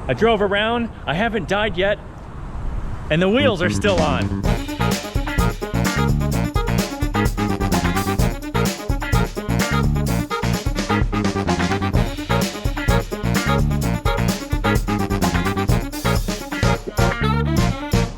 I drove around, I haven't died yet, and the wheels are still on.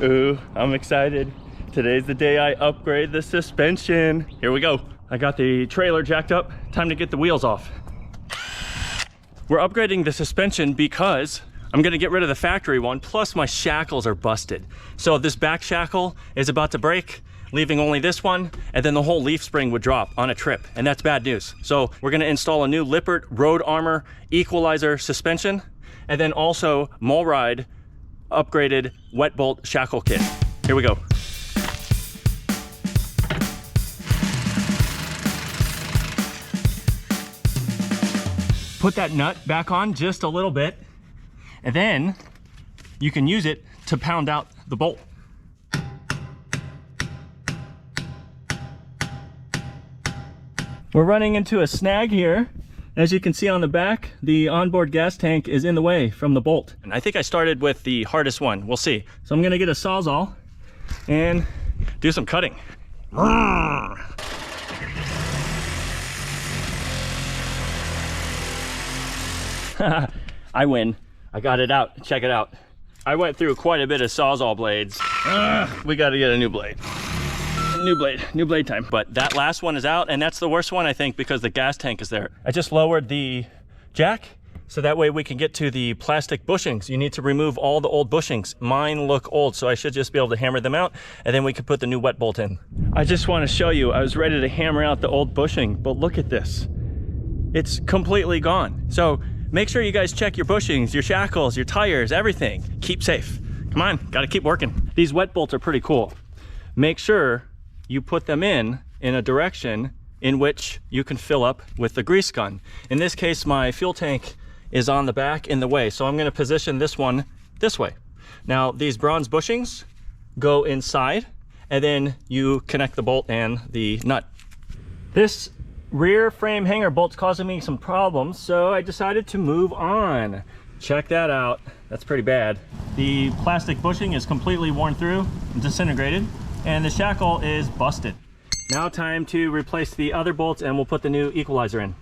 Ooh, I'm excited. Today's the day I upgrade the suspension. Here we go. I got the trailer jacked up. Time to get the wheels off. We're upgrading the suspension because I'm gonna get rid of the factory one, plus my shackles are busted. So this back shackle is about to break, leaving only this one, and then the whole leaf spring would drop on a trip, and that's bad news. So we're gonna install a new Lippert Road Armor Equalizer suspension, and then also MORryde upgraded wet bolt shackle kit. Here we go. Put that nut back on just a little bit, and then you can use it to pound out the bolt. We're running into a snag here. As you can see on the back, the onboard gas tank is in the way from the bolt. And I think I started with the hardest one. We'll see. So I'm gonna get a Sawzall and do some cutting. I win. I got it out. Check it out. I went through quite a bit of Sawzall blades. We gotta get a new blade. New blade time. But that last one is out, and that's the worst one, I think, because the gas tank is there. I just lowered the jack so that way we can get to the plastic bushings. You need to remove all the old bushings. Mine look old, so I should just be able to hammer them out, and then we can put the new wet bolt in. I just want to show you, I was ready to hammer out the old bushing, but look at this. It's completely gone. So make sure you guys check your bushings, your shackles, your tires, everything. Keep safe. Come on, gotta keep working. These wet bolts are pretty cool. Make sure you put them in a direction in which you can fill up with the grease gun. In this case, my fuel tank is on the back in the way, so I'm gonna position this one this way. Now, these bronze bushings go inside, and then you connect the bolt and the nut. This rear frame hanger bolt's causing me some problems, so I decided to move on. Check that out. That's pretty bad. The plastic bushing is completely worn through and disintegrated, and the shackle is busted. Now time to replace the other bolts, and we'll put the new equalizer in.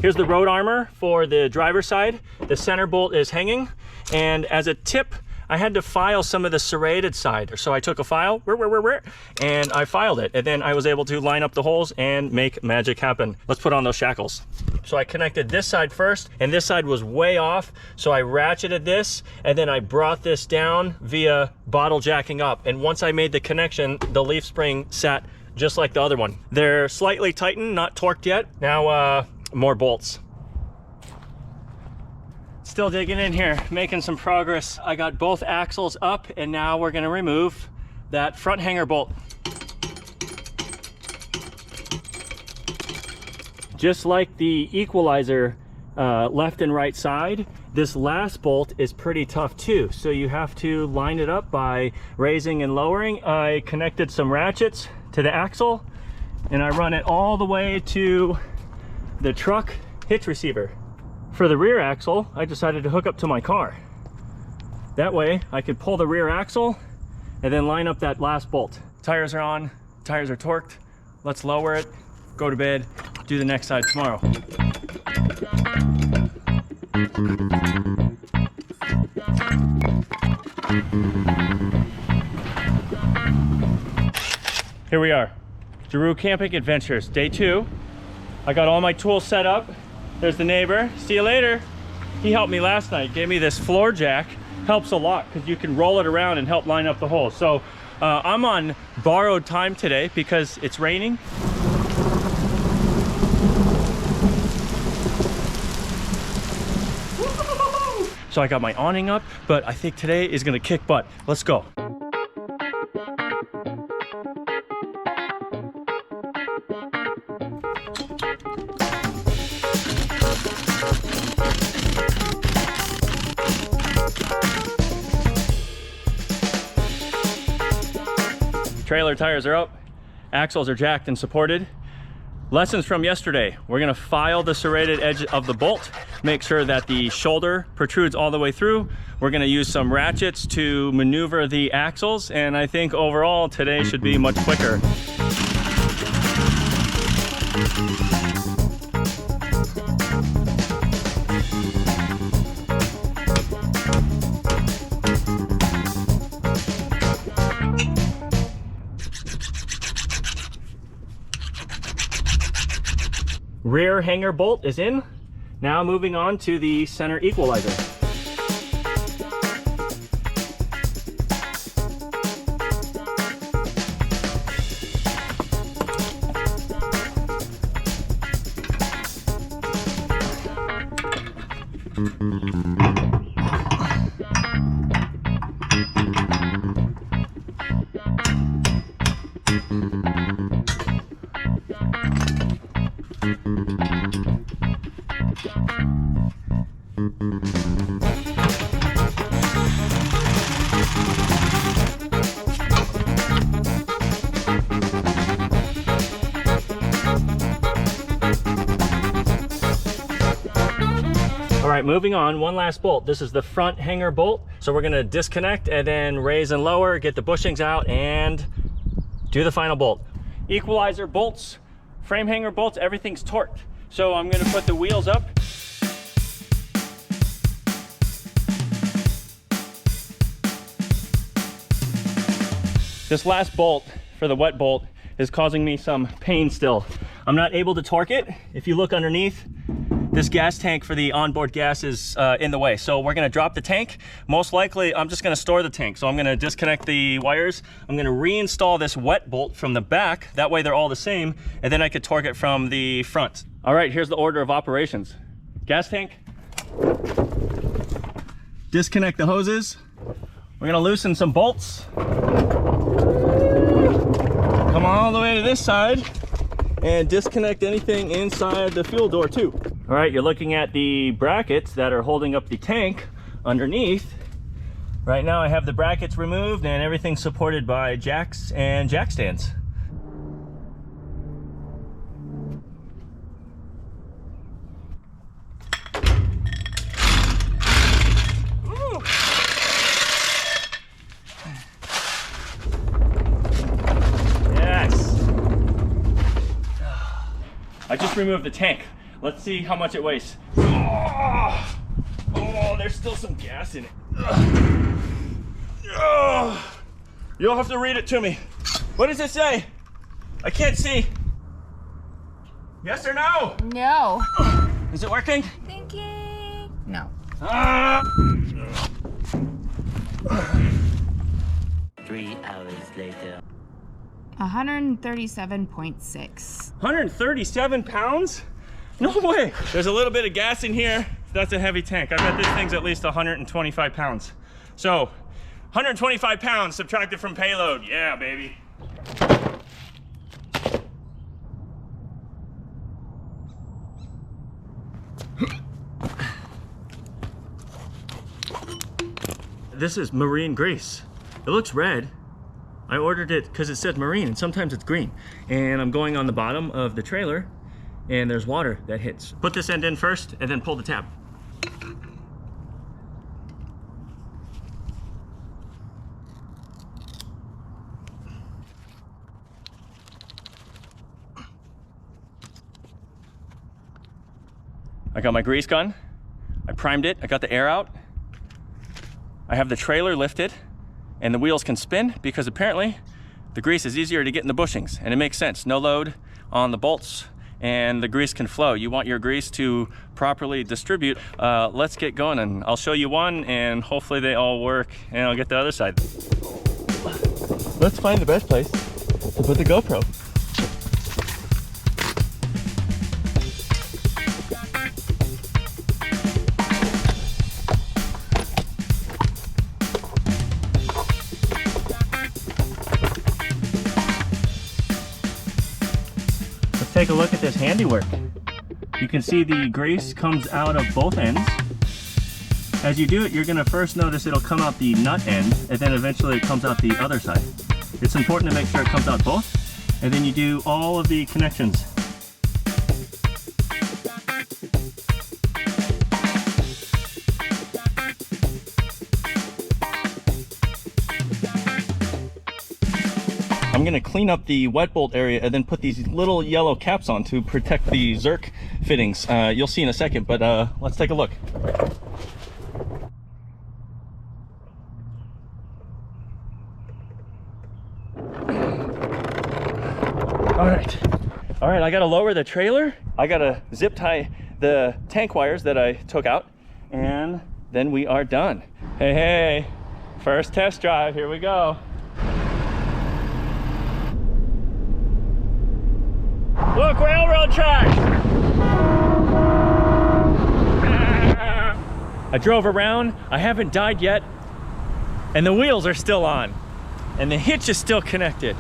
Here's the road armor for the driver's side. The center bolt is hanging, and as a tip, I had to file some of the serrated side. So I took a file, and I filed it, and then I was able to line up the holes and make magic happen. Let's put on those shackles. So I connected this side first, and this side was way off, so I ratcheted this, and then I brought this down via bottle jacking up. And once I made the connection, the leaf spring sat just like the other one. They're slightly tightened, not torqued yet. Now, more bolts. Still digging in here, making some progress. I got both axles up, and now we're gonna remove that front hanger bolt. Just like the equalizer left and right side, this last bolt is pretty tough too. So you have to line it up by raising and lowering. I connected some ratchets to the axle, and I run it all the way to the truck hitch receiver. For the rear axle, I decided to hook up to my car. That way I could pull the rear axle and then line up that last bolt. Tires are on, tires are torqued. Let's lower it, go to bed, do the next side tomorrow. Here we are, Giroux Camping Adventures, day 2. I got all my tools set up. There's the neighbor. See you later. he helped me last night, gave me this floor jack. Helps a lot because you can roll it around and help line up the holes. So I'm on borrowed time today because it's raining. So I got my awning up, but I think today is gonna kick butt. Let's go. Trailer tires are up, axles are jacked and supported. Lessons from yesterday: we're gonna file the serrated edge of the bolt, make sure that the shoulder protrudes all the way through. We're gonna use some ratchets to maneuver the axles, and I think overall today should be much quicker. Rear hanger bolt is in. Now moving on to the center equalizer. All right, moving on, one last bolt. This is the front hanger bolt. So we're gonna disconnect and then raise and lower, get the bushings out, and do the final bolt. Equalizer bolts, frame hanger bolts, everything's torqued. So I'm gonna put the wheels up. This last bolt for the wet bolt is causing me some pain still. I'm not able to torque it. If you look underneath, this gas tank for the onboard gas is in the way. So we're gonna drop the tank. Most likely, I'm just gonna store the tank. So I'm gonna disconnect the wires. I'm gonna reinstall this wet bolt from the back. That way they're all the same. And then I could torque it from the front. All right, here's the order of operations. Gas tank. Disconnect the hoses. We're gonna loosen some bolts. Come all the way to this side and disconnect anything inside the fuel door too. All right, you're looking at the brackets that are holding up the tank underneath. Right now I have the brackets removed and everything's supported by jacks and jack stands. Ooh. Yes. I just removed the tank. Let's see how much it weighs. Oh, there's still some gas in it. You'll have to read it to me. What does it say? I can't see. Yes or no? No. Is it working? Thinking. No. 3 hours later. 137.6. 137 pounds? No way. There's a little bit of gas in here. That's a heavy tank. I bet this thing's at least 125 pounds. So 125 pounds subtracted from payload. Yeah, baby. This is marine grease. It looks red. I ordered it because it said marine and sometimes it's green. And I'm going on the bottom of the trailer and there's water that hits. Put this end in first and then pull the tab. I got my grease gun. I primed it. I got the air out. I have the trailer lifted and the wheels can spin because apparently the grease is easier to get in the bushings, and it makes sense. No load on the bolts and the grease can flow. You want your grease to properly distribute. Let's get going, and I'll show you one, and hopefully they all work, and I'll get the other side. Let's find the best place to put the GoPro. Let's take a look at this handiwork. You can see the grease comes out of both ends. As you do it, you're gonna first notice it'll come out the nut end, and then eventually it comes out the other side. It's important to make sure it comes out both, and then you do all of the connections. I'm gonna clean up the wet bolt area and then put these little yellow caps on to protect the Zerk fittings. You'll see in a second, but let's take a look. All right, I gotta lower the trailer. I gotta zip tie the tank wires that I took out, and then we are done. Hey, first test drive, here we go. Look, railroad tracks! I drove around, I haven't died yet, and the wheels are still on, and the hitch is still connected.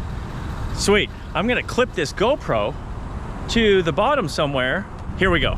Sweet, I'm gonna clip this GoPro to the bottom somewhere. Here we go.